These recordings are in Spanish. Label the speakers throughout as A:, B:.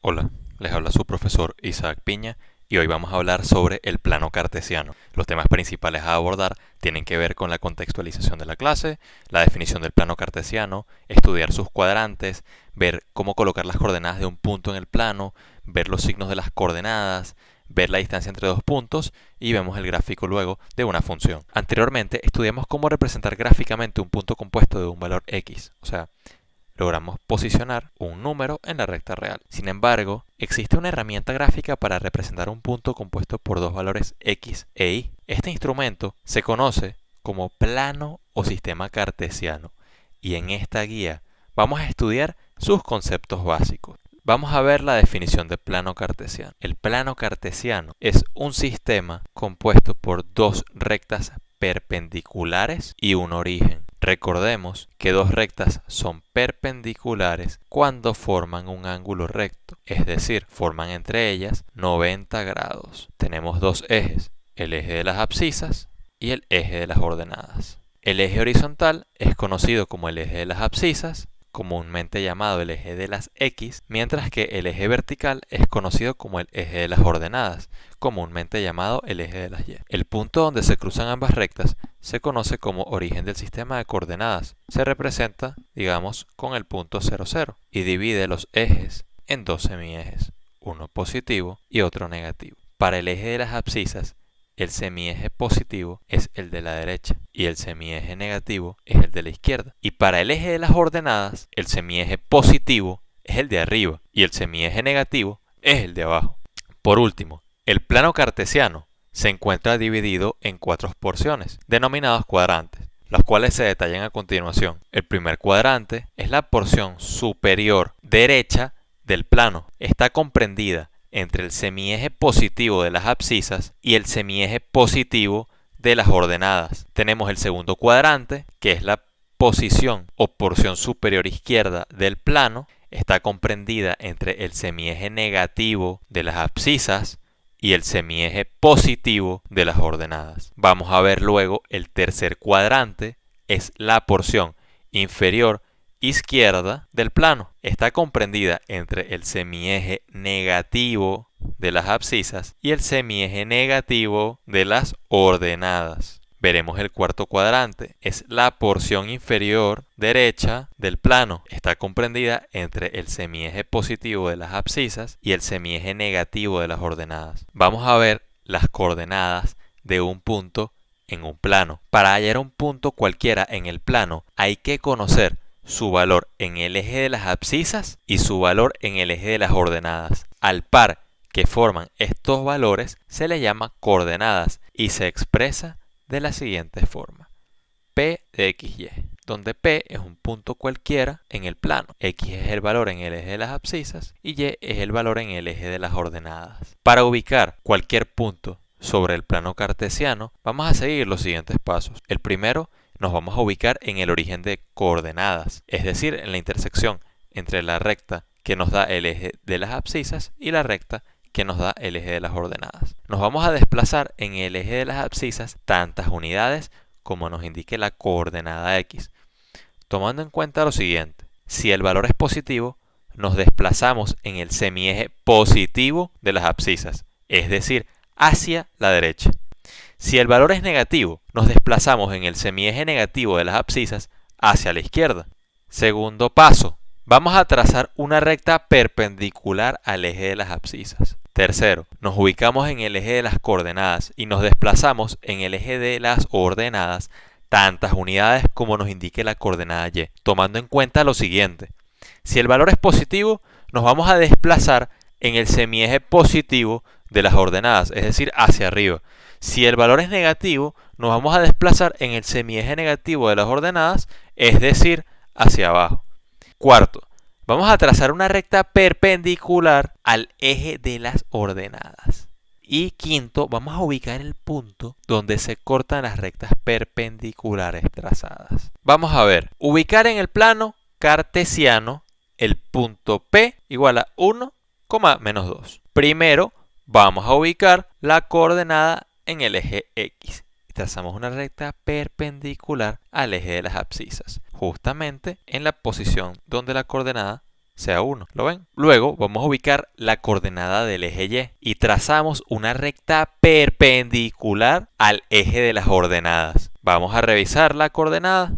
A: Hola, les habla su profesor Isaac Piña y hoy vamos a hablar sobre el plano cartesiano. Los temas principales a abordar tienen que ver con la contextualización de la clase, la definición del plano cartesiano, estudiar sus cuadrantes, ver cómo colocar las coordenadas de un punto en el plano, ver los signos de las coordenadas, ver la distancia entre dos puntos y vemos el gráfico luego de una función. Anteriormente estudiamos cómo representar gráficamente un punto compuesto de un valor x, o sea, logramos posicionar un número en la recta real. Sin embargo, existe una herramienta gráfica para representar un punto compuesto por dos valores x e y. Este instrumento se conoce como plano o sistema cartesiano y en esta guía vamos a estudiar sus conceptos básicos. Vamos a ver la definición de plano cartesiano. El plano cartesiano es un sistema compuesto por dos rectas perpendiculares y un origen. Recordemos que dos rectas son perpendiculares cuando forman un ángulo recto, es decir, forman entre ellas 90 grados. Tenemos dos ejes, el eje de las abscisas y el eje de las ordenadas. El eje horizontal es conocido como el eje de las abscisas, comúnmente llamado el eje de las X, mientras que el eje vertical es conocido como el eje de las ordenadas, comúnmente llamado el eje de las Y. El punto donde se cruzan ambas rectas se conoce como origen del sistema de coordenadas. Se representa, digamos, con el punto 0, 0 y divide los ejes en dos semiejes, uno positivo y otro negativo. Para el eje de las abscisas, el semieje positivo es el de la derecha y el semieje negativo es el de la izquierda. Y para el eje de las ordenadas, el semieje positivo es el de arriba y el semieje negativo es el de abajo. Por último, el plano cartesiano se encuentra dividido en cuatro porciones, denominados cuadrantes, los cuales se detallan a continuación. El primer cuadrante es la porción superior derecha del plano. Está comprendida entre el semieje positivo de las abscisas y el semieje positivo de las ordenadas. Tenemos el segundo cuadrante, que es la posición o porción superior izquierda del plano. Está comprendida entre el semieje negativo de las abscisas y el semieje positivo de las ordenadas. Vamos a ver luego el tercer cuadrante, es la porción inferior izquierda del plano. Está comprendida entre el semieje negativo de las abscisas y el semieje negativo de las ordenadas. Veremos el cuarto cuadrante, es la porción inferior derecha del plano. Está comprendida entre el semieje positivo de las abscisas y el semieje negativo de las ordenadas. Vamos a ver las coordenadas de un punto en un plano. Para hallar un punto cualquiera en el plano hay que conocer su valor en el eje de las abscisas y su valor en el eje de las ordenadas. Al par que forman estos valores se le llama coordenadas y se expresa de la siguiente forma: P de XY, donde P es un punto cualquiera en el plano, X es el valor en el eje de las abscisas y Y es el valor en el eje de las ordenadas. Para ubicar cualquier punto sobre el plano cartesiano vamos a seguir los siguientes pasos. El primero, nos vamos a ubicar en el origen de coordenadas, es decir, en la intersección entre la recta que nos da el eje de las abscisas y la recta que nos da el eje de las ordenadas. Nos vamos a desplazar en el eje de las abscisas tantas unidades como nos indique la coordenada X, tomando en cuenta lo siguiente: si el valor es positivo, nos desplazamos en el semieje positivo de las abscisas, es decir, hacia la derecha. Si el valor es negativo, nos desplazamos en el semieje negativo de las abscisas hacia la izquierda. Segundo paso, vamos a trazar una recta perpendicular al eje de las abscisas. Tercero, nos ubicamos en el eje de las coordenadas y nos desplazamos en el eje de las ordenadas tantas unidades como nos indique la coordenada Y, tomando en cuenta lo siguiente: si el valor es positivo, nos vamos a desplazar en el semieje positivo de las ordenadas, es decir, hacia arriba. Si el valor es negativo, nos vamos a desplazar en el semieje negativo de las ordenadas, es decir, hacia abajo. Cuarto, vamos a trazar una recta perpendicular al eje de las ordenadas. Y quinto, vamos a ubicar el punto donde se cortan las rectas perpendiculares trazadas. Vamos a ver, ubicar en el plano cartesiano el punto P igual a 1, menos 2. Primero, vamos a ubicar la coordenada en el eje X. Trazamos una recta perpendicular al eje de las abscisas, justamente en la posición donde la coordenada sea 1. ¿Lo ven? Luego vamos a ubicar la coordenada del eje Y trazamos una recta perpendicular al eje de las ordenadas. Vamos a revisar la coordenada.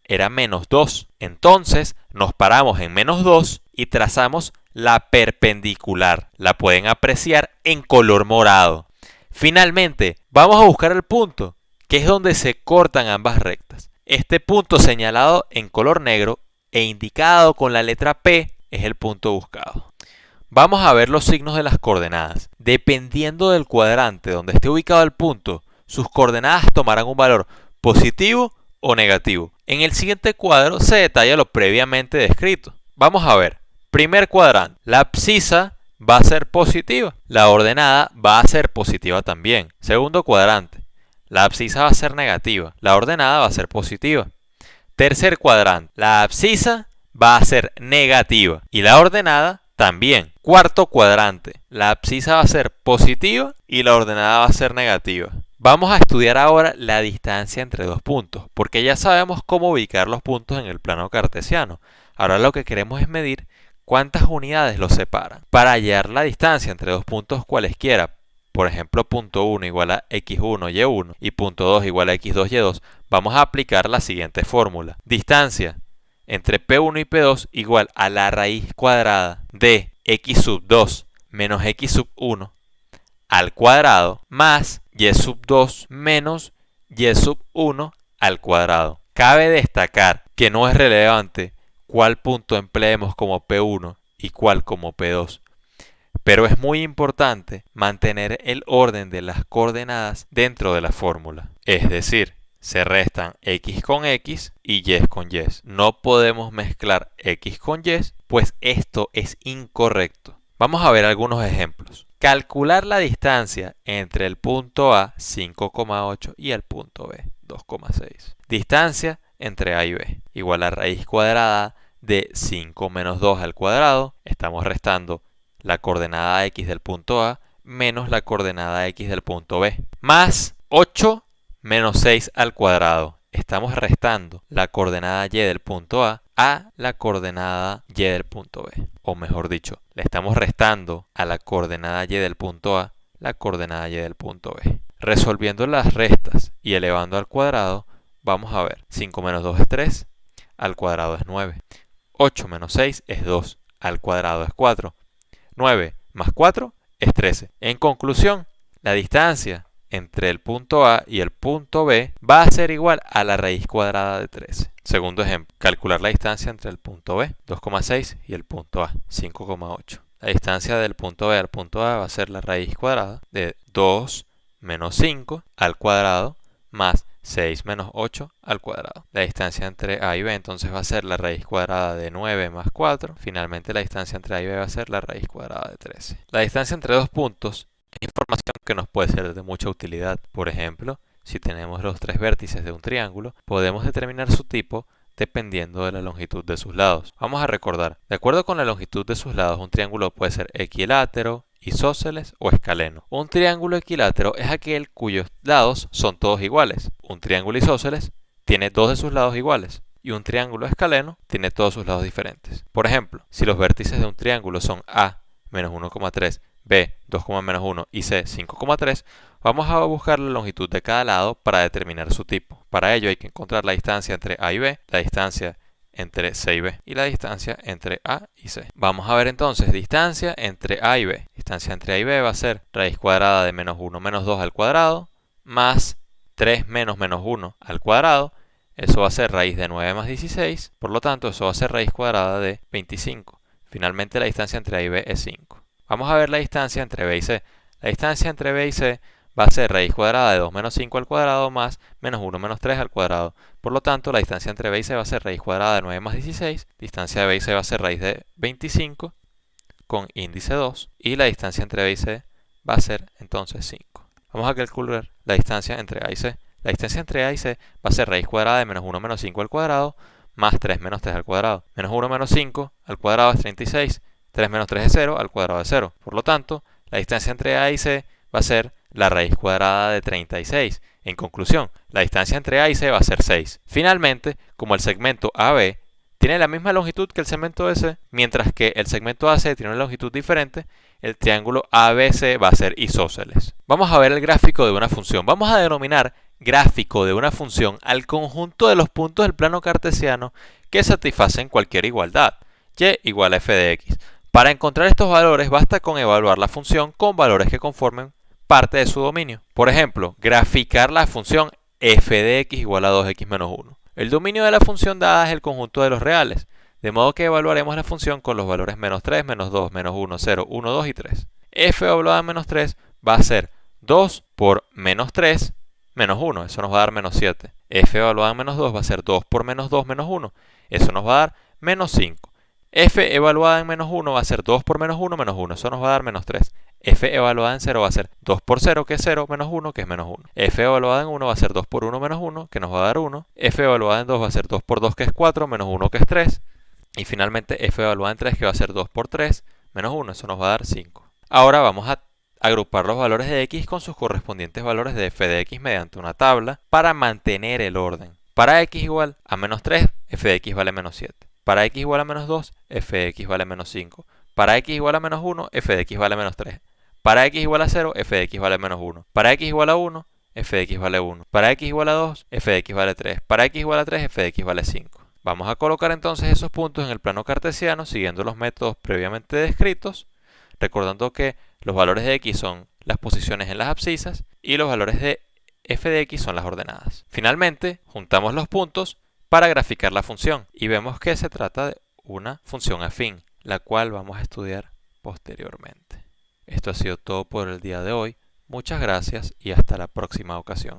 A: Era -2. Entonces nos paramos en -2 y trazamos la perpendicular. La pueden apreciar en color morado. Finalmente, vamos a buscar el punto, que es donde se cortan ambas rectas. Este punto señalado en color negro e indicado con la letra P es el punto buscado. Vamos a ver los signos de las coordenadas. Dependiendo del cuadrante donde esté ubicado el punto, sus coordenadas tomarán un valor positivo o negativo. En el siguiente cuadro se detalla lo previamente descrito. Vamos a ver. Primer cuadrante. La abscisa va a ser positiva. La ordenada va a ser positiva también. Segundo cuadrante. La abscisa va a ser negativa. La ordenada va a ser positiva. Tercer cuadrante. La abscisa va a ser negativa y la ordenada también. Cuarto cuadrante. La abscisa va a ser positiva y la ordenada va a ser negativa. Vamos a estudiar ahora la distancia entre dos puntos, porque ya sabemos cómo ubicar los puntos en el plano cartesiano. Ahora lo que queremos es medir cuántas unidades los separan. Para hallar la distancia entre dos puntos cualesquiera, por ejemplo, punto 1 igual a x1, y1 y punto 2 igual a x2, y2, vamos a aplicar la siguiente fórmula. Distancia entre P1 y P2 igual a la raíz cuadrada de x sub 2 menos x sub 1 al cuadrado más y sub 2 menos y sub 1 al cuadrado. Cabe destacar que no es relevante cuál punto empleemos como P1 y cuál como P2. Pero es muy importante mantener el orden de las coordenadas dentro de la fórmula. Es decir, se restan x con x y y con y. No podemos mezclar x con y, pues esto es incorrecto. Vamos a ver algunos ejemplos. Calcular la distancia entre el punto A, 5,8, y el punto B, 2,6. Distancia entre A y B, igual a raíz cuadrada de 5 menos 2 al cuadrado. Estamos restando la coordenada x del punto A menos la coordenada x del punto B, más 8 menos 6 al cuadrado. Estamos restando la coordenada y del punto A la coordenada y del punto B. O mejor dicho, le estamos restando a la coordenada y del punto A la coordenada y del punto B. Resolviendo las restas y elevando al cuadrado, vamos a ver. 5 menos 2 es 3, al cuadrado es 9. 8 menos 6 es 2, al cuadrado es 4. 9 más 4 es 13. En conclusión, la distancia entre el punto A y el punto B va a ser igual a la raíz cuadrada de 13. Segundo ejemplo, calcular la distancia entre el punto B, 2,6, y el punto A, 5,8. La distancia del punto B al punto A va a ser la raíz cuadrada de 2 menos 5 al cuadrado más 6 menos 8 al cuadrado. La distancia entre A y B entonces va a ser la raíz cuadrada de 9 más 4. Finalmente la distancia entre A y B va a ser la raíz cuadrada de 13. La distancia entre dos puntos es información que nos puede ser de mucha utilidad. Por ejemplo, si tenemos los tres vértices de un triángulo, podemos determinar su tipo dependiendo de la longitud de sus lados. Vamos a recordar, de acuerdo con la longitud de sus lados, un triángulo puede ser equilátero, isósceles o escaleno. Un triángulo equilátero es aquel cuyos lados son todos iguales. Un triángulo isósceles tiene dos de sus lados iguales. Y un triángulo escaleno tiene todos sus lados diferentes. Por ejemplo, si los vértices de un triángulo son A, menos 1,3, B, 2,-1 y C, 5,3, vamos a buscar la longitud de cada lado para determinar su tipo. Para ello hay que encontrar la distancia entre A y B, la distancia entre C y B y la distancia entre A y C. Vamos a ver entonces distancia entre A y B. Distancia entre A y B va a ser raíz cuadrada de menos 1 menos 2 al cuadrado más 3 menos menos 1 al cuadrado. Eso va a ser raíz de 9 más 16. Por lo tanto, eso va a ser raíz cuadrada de 25. Finalmente la distancia entre A y B es 5. Vamos a ver la distancia entre B y C. La distancia entre B y C va a ser raíz cuadrada de 2 menos 5 al cuadrado más menos 1 menos 3 al cuadrado. Por lo tanto, la distancia entre B y C va a ser raíz cuadrada de 9 más 16. Distancia de B y C va a ser raíz de 25 con índice 2. Y la distancia entre B y C va a ser entonces 5. Vamos a calcular la distancia entre A y C. La distancia entre A y C va a ser raíz cuadrada de menos 1 menos 5 al cuadrado más 3 menos 3 al cuadrado. Menos 1 menos 5 al cuadrado es 36. 3 menos 3 es 0 al cuadrado de 0. Por lo tanto, la distancia entre A y C va a ser la raíz cuadrada de 36. En conclusión, la distancia entre A y C va a ser 6. Finalmente, como el segmento AB tiene la misma longitud que el segmento BC, mientras que el segmento AC tiene una longitud diferente, el triángulo ABC va a ser isósceles. Vamos a ver el gráfico de una función. Vamos a denominar gráfico de una función al conjunto de los puntos del plano cartesiano que satisfacen cualquier igualdad, y igual a f de x. Para encontrar estos valores basta con evaluar la función con valores que conformen parte de su dominio. Por ejemplo, graficar la función f de x igual a 2x menos 1. El dominio de la función dada es el conjunto de los reales, de modo que evaluaremos la función con los valores menos 3, menos 2, menos 1, 0, 1, 2 y 3. f evaluada en menos 3 va a ser 2 por menos 3 menos 1, eso nos va a dar menos 7. f evaluada en menos 2 va a ser 2 por menos 2 menos 1, eso nos va a dar menos 5. f evaluada en menos 1 va a ser 2 por menos 1 menos 1, eso nos va a dar menos 3. f evaluada en 0 va a ser 2 por 0, que es 0, menos 1, que es menos 1. f evaluada en 1 va a ser 2 por 1 menos 1, que nos va a dar 1. f evaluada en 2 va a ser 2 por 2, que es 4, menos 1, que es 3. Y finalmente f evaluada en 3, que va a ser 2 por 3 menos 1, eso nos va a dar 5. Ahora vamos a agrupar los valores de x con sus correspondientes valores de f de x mediante una tabla para mantener el orden. Para x igual a menos 3, f de x vale menos 7. Para x igual a menos 2, f de x vale menos 5. Para x igual a menos 1, f de x vale menos 3. Para x igual a 0, f de x vale menos 1. Para x igual a 1, f de x vale 1. Para x igual a 2, f de x vale 3. Para x igual a 3, f de x vale 5. Vamos a colocar entonces esos puntos en el plano cartesiano siguiendo los métodos previamente descritos, recordando que los valores de x son las posiciones en las abscisas y los valores de f de x son las ordenadas. Finalmente, juntamos los puntos para graficar la función y vemos que se trata de una función afín, la cual vamos a estudiar posteriormente. Esto ha sido todo por el día de hoy. Muchas gracias y hasta la próxima ocasión.